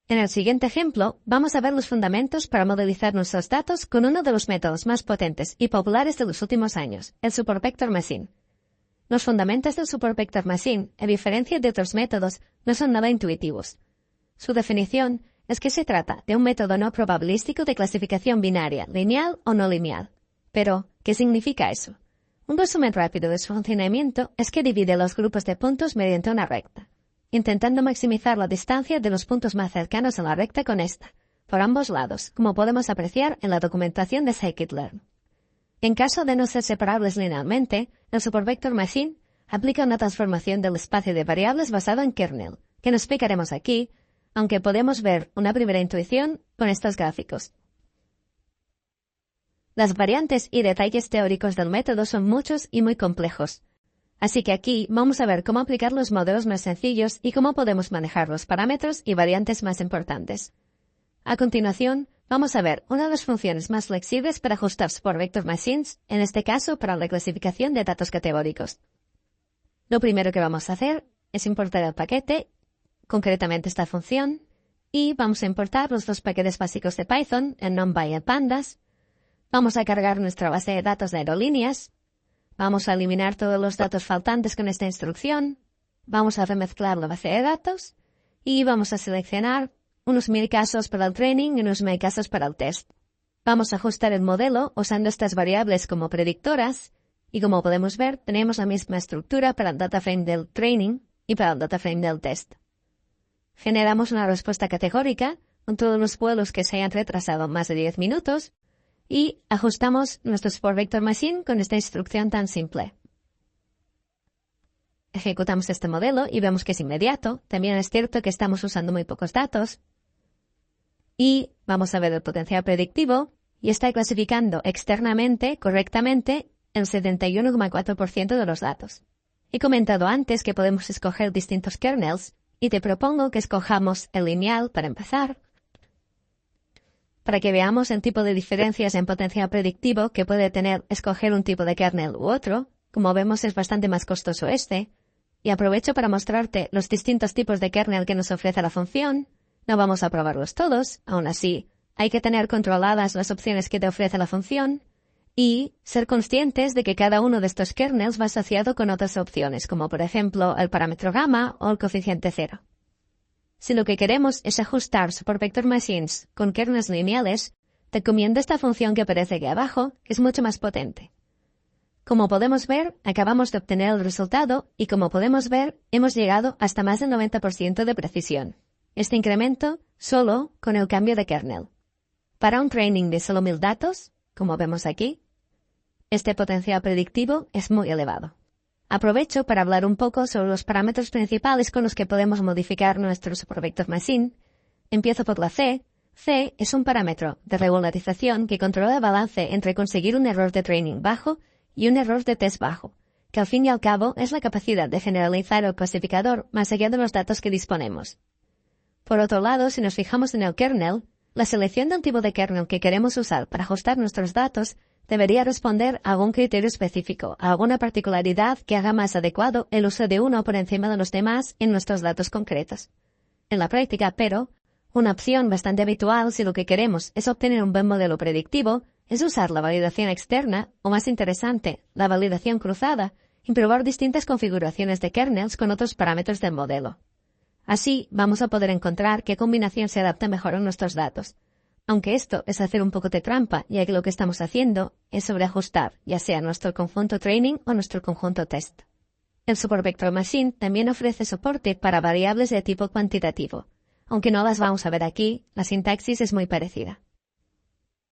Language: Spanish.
En el siguiente ejemplo, vamos a ver los fundamentos para modelizar nuestros datos con uno de los métodos más potentes y populares de los últimos años, el Support Vector Machine. Los fundamentos del Support Vector Machine, a diferencia de otros métodos, no son nada intuitivos. Su definición es que se trata de un método no probabilístico de clasificación binaria, lineal o no lineal. Pero, ¿qué significa eso? Un resumen rápido de su funcionamiento es que divide los grupos de puntos mediante una recta, intentando maximizar la distancia de los puntos más cercanos a la recta con esta, por ambos lados, como podemos apreciar en la documentación de Scikit-learn. En caso de no ser separables linealmente, el Support Vector Machine aplica una transformación del espacio de variables basado en kernel, que no explicaremos aquí, aunque podemos ver una primera intuición con estos gráficos. Las variantes y detalles teóricos del método son muchos y muy complejos. Así que aquí vamos a ver cómo aplicar los modelos más sencillos y cómo podemos manejar los parámetros y variantes más importantes. A continuación, vamos a ver una de las funciones más flexibles para ajustar Support Vector Machines, en este caso para la clasificación de datos categóricos. Lo primero que vamos a hacer es importar el paquete, concretamente esta función, y vamos a importar los dos paquetes básicos de Python, el NumPy y el Pandas. Vamos a cargar nuestra base de datos de aerolíneas. Vamos a eliminar todos los datos faltantes con esta instrucción. Vamos a remezclar la base de datos. Y vamos a seleccionar unos 1000 casos para el training y unos 1000 casos para el test. Vamos a ajustar el modelo usando estas variables como predictoras. Y como podemos ver, tenemos la misma estructura para el dataframe del training y para el dataframe del test. Generamos una respuesta categórica con todos los vuelos que se hayan retrasado más de 10 minutos. Y ajustamos nuestro Support Vector Machine con esta instrucción tan simple. Ejecutamos este modelo y vemos que es inmediato. También es cierto que estamos usando muy pocos datos. Y vamos a ver el potencial predictivo y está clasificando externamente, correctamente, el 71,4% de los datos. He comentado antes que podemos escoger distintos kernels y te propongo que escojamos el lineal para empezar, para que veamos el tipo de diferencias en potencial predictivo que puede tener escoger un tipo de kernel u otro. Como vemos, es bastante más costoso este. Y aprovecho para mostrarte los distintos tipos de kernel que nos ofrece la función. No vamos a probarlos todos, aún así, hay que tener controladas las opciones que te ofrece la función y ser conscientes de que cada uno de estos kernels va asociado con otras opciones, como por ejemplo el parámetro gamma o el coeficiente cero. Si lo que queremos es ajustar Support Vector Machines con kernels lineales, te recomiendo esta función que aparece aquí abajo, que es mucho más potente. Como podemos ver, acabamos de obtener el resultado y como podemos ver, hemos llegado hasta más del 90% de precisión. Este incremento solo con el cambio de kernel. Para un training de solo 1000 datos, como vemos aquí, este potencial predictivo es muy elevado. Aprovecho para hablar un poco sobre los parámetros principales con los que podemos modificar nuestro Support Vector Machine. Empiezo por la C. C es un parámetro de regularización que controla el balance entre conseguir un error de training bajo y un error de test bajo, que al fin y al cabo es la capacidad de generalizar el clasificador más allá de los datos que disponemos. Por otro lado, si nos fijamos en el kernel, la selección del tipo de kernel que queremos usar para ajustar nuestros datos debería responder a algún criterio específico, a alguna particularidad que haga más adecuado el uso de uno por encima de los demás en nuestros datos concretos. En la práctica, pero, una opción bastante habitual si lo que queremos es obtener un buen modelo predictivo es usar la validación externa, o más interesante, la validación cruzada, y probar distintas configuraciones de kernels con otros parámetros del modelo. Así, vamos a poder encontrar qué combinación se adapta mejor a nuestros datos. Aunque esto es hacer un poco de trampa, ya que lo que estamos haciendo es sobreajustar, ya sea nuestro conjunto training o nuestro conjunto test. El Support Vector Machine también ofrece soporte para variables de tipo cuantitativo. Aunque no las vamos a ver aquí, la sintaxis es muy parecida.